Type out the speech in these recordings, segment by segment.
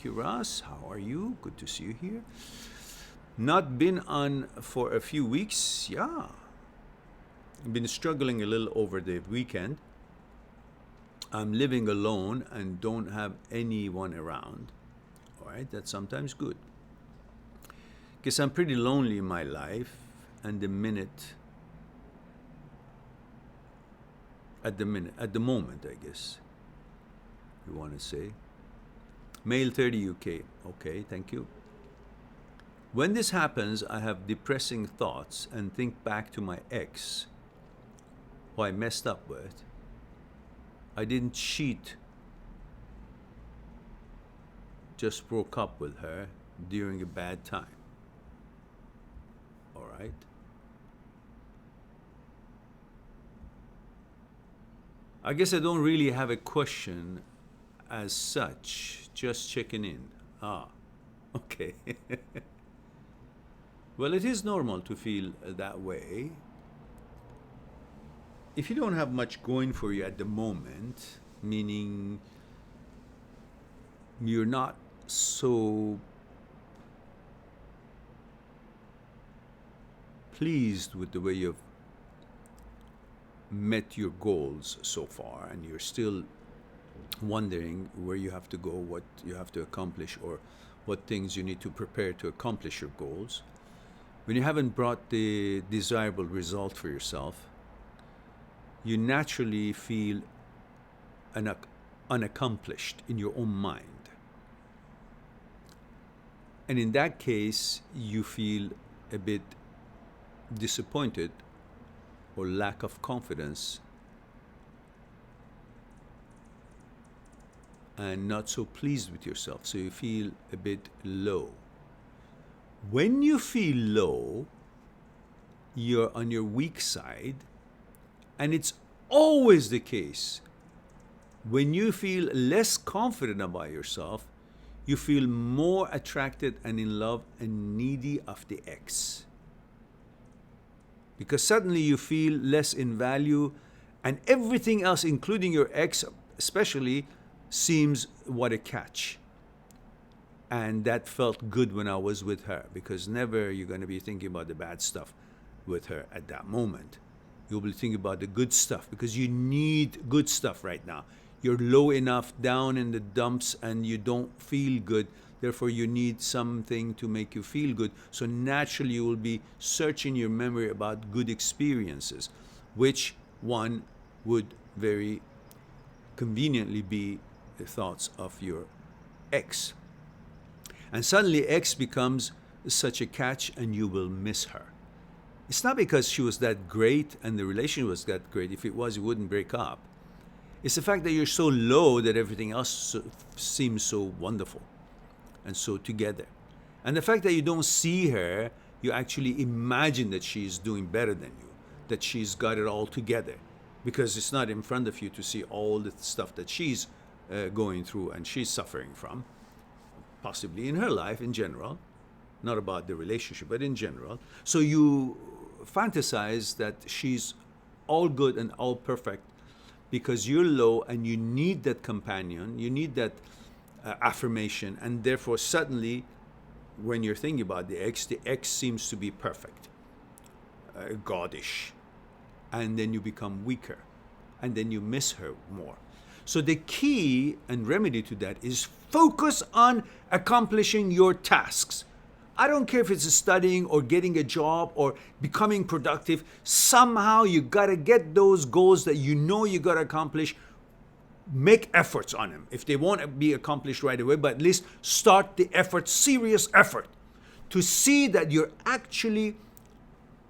Thank you, Ross. How are you? Good to see you here. Not been on for a few weeks. Yeah. Been struggling a little over the weekend. I'm living alone and don't have anyone around. All right, that's sometimes good. Because I'm pretty lonely in my life, and at the moment, I guess, you want to say. Male 30 UK. Okay, thank you. When this happens, I have depressing thoughts and think back to my ex, who I messed up with. I didn't cheat, just broke up with her during a bad time. All right. I guess I don't really have a question as such, just checking in. Okay. Well, it is normal to feel that way. If you don't have much going for you at the moment, meaning you're not so pleased with the way you've met your goals so far, and you're still wondering where you have to go, what you have to accomplish, or what things you need to prepare to accomplish your goals, when you haven't brought the desirable result for yourself, you naturally feel unaccomplished in your own mind. And in that case, you feel a bit disappointed or lack of confidence and not so pleased with yourself. So you feel a bit low. When you feel low, you're on your weak side, and it's always the case. When you feel less confident about yourself, you feel more attracted and in love and needy of the ex. Because suddenly you feel less in value, and everything else, including your ex especially, seems what a catch. And that felt good when I was with her, because never you're going to be thinking about the bad stuff with her at that moment. You'll be thinking about the good stuff, because you need good stuff right now. You're low enough, down in the dumps, and you don't feel good. Therefore, you need something to make you feel good. So naturally, you will be searching your memory about good experiences, which one would very conveniently be the thoughts of your ex. And suddenly, ex becomes such a catch, and you will miss her. It's not because she was that great and the relationship was that great. If it was, you wouldn't break up. It's the fact that you're so low that everything else seems so wonderful and so together. And the fact that you don't see her, you actually imagine that she's doing better than you, that she's got it all together, because it's not in front of you to see all the stuff that she's going through and she's suffering from, possibly in her life in general, not about the relationship, but in general. So you fantasize that she's all good and all perfect because you're low and you need that companion, you need that affirmation, and therefore suddenly when you're thinking about the ex seems to be perfect, godish, and then you become weaker, and then you miss her more. So the key and remedy to that is focus on accomplishing your tasks. I don't care if it's studying or getting a job or becoming productive. Somehow you gotta get those goals that you know you gotta accomplish. Make efforts on them. If they won't be accomplished right away, but at least start the effort, serious effort, to see that you're actually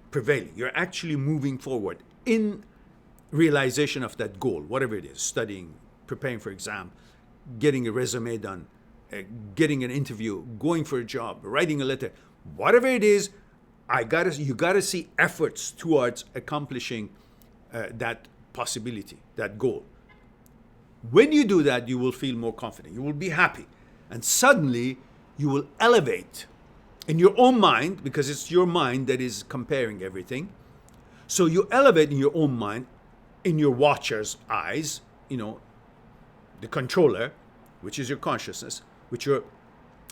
prevailing. You're actually moving forward in realization of that goal, whatever it is, studying, preparing for exam, getting a resume done, getting an interview, going for a job, writing a letter, whatever it is, you gotta see efforts towards accomplishing that possibility, that goal. When you do that, you will feel more confident. You will be happy. And suddenly, you will elevate in your own mind, because it's your mind that is comparing everything. So you elevate in your own mind, in your watcher's eyes, the controller, which is your consciousness, which you're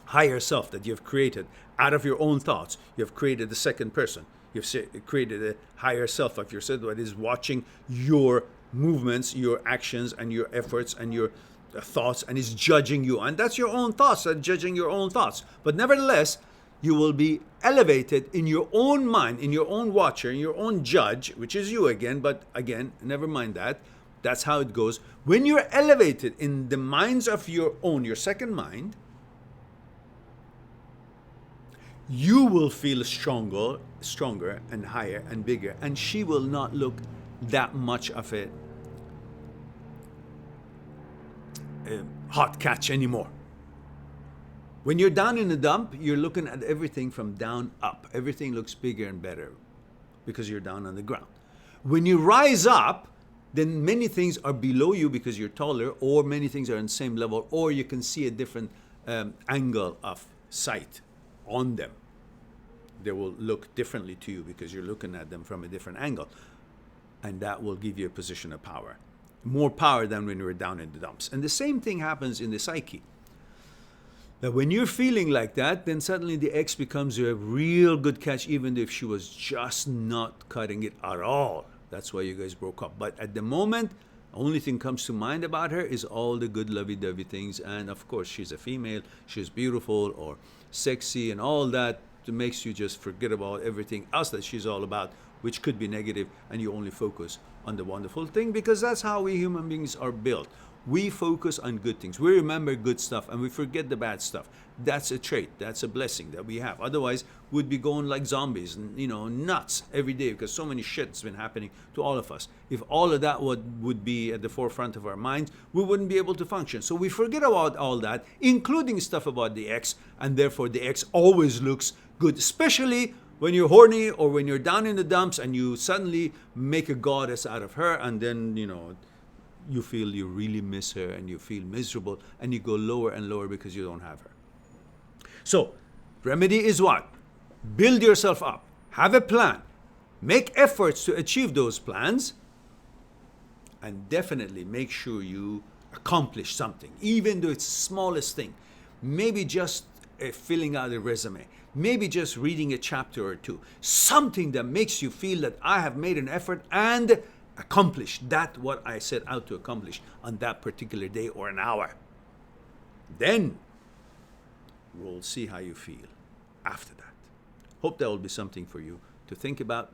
higher self that you've created out of your own thoughts. You've created the second person. You've created a higher self of yourself that is watching your movements, your actions, and your efforts, and your thoughts, and is judging you. And that's your own thoughts, and judging your own thoughts. But nevertheless, you will be elevated in your own mind, in your own watcher, in your own judge, which is you again. But again, never mind that. That's how it goes. When you're elevated in the minds of your own, your second mind, you will feel stronger and higher and bigger. And she will not look that much of a hot catch anymore. When you're down in the dump, you're looking at everything from down up. Everything looks bigger and better because you're down on the ground. When you rise up, then many things are below you because you're taller, or many things are on the same level, or you can see a different angle of sight on them. They will look differently to you because you're looking at them from a different angle. And that will give you a position of power. More power than when you're down in the dumps. And the same thing happens in the psyche. That when you're feeling like that, then suddenly the ex becomes a real good catch, even if she was just not cutting it at all. That's why you guys broke up. But at the moment, only thing comes to mind about her is all the good lovey-dovey things. And of course, she's a female, she's beautiful or sexy and all that makes you just forget about everything else that she's all about, which could be negative, and you only focus on the wonderful thing, because that's how we human beings are built. We focus on good things. We remember good stuff and we forget the bad stuff. That's a trait. That's a blessing that we have. Otherwise, we'd be going like zombies and, nuts every day, because so many shit's been happening to all of us. If all of that would be at the forefront of our minds, we wouldn't be able to function. So we forget about all that, including stuff about the ex, and therefore the ex always looks good, especially when you're horny or when you're down in the dumps and you suddenly make a goddess out of her, and then, you feel you really miss her and you feel miserable and you go lower and lower because you don't have her. So, remedy is what? Build yourself up. Have a plan. Make efforts to achieve those plans. And definitely make sure you accomplish something, even though it's the smallest thing. Maybe just filling out a resume. Maybe just reading a chapter or two. Something that makes you feel that I have made an effort and accomplished that what I set out to accomplish on that particular day or an hour. Then we'll see how you feel after that. Hope that will be something for you to think about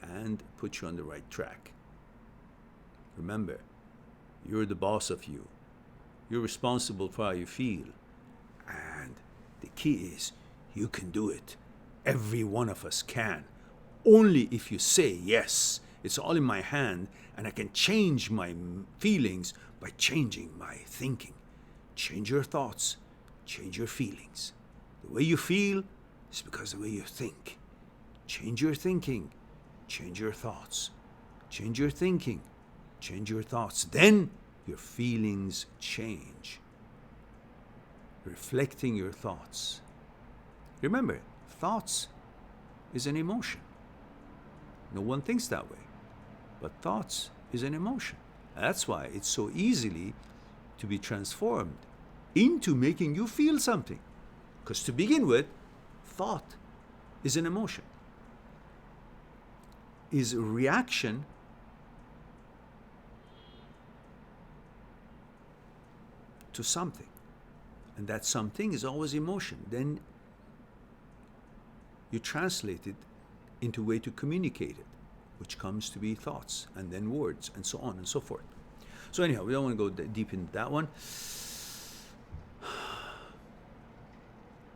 and put you on the right track. Remember, you're the boss of you. You're responsible for how you feel. And the key is you can do it. Every one of us can. Only if you say yes. It's all in my hand, and I can change my feelings by changing my thinking. Change your thoughts, change your feelings. The way you feel is because of the way you think. Change your thinking, change your thoughts. Change your thinking, change your thoughts. Then your feelings change. Reflecting your thoughts. Remember, thoughts is an emotion. No one thinks that way. But thoughts is an emotion. That's why it's so easily to be transformed into making you feel something. Because to begin with, thought is an emotion. Is a reaction to something. And that something is always emotion. Then you translate it into a way to communicate it, which comes to be thoughts, and then words, and so on and so forth. So anyhow, we don't want to go deep into that one.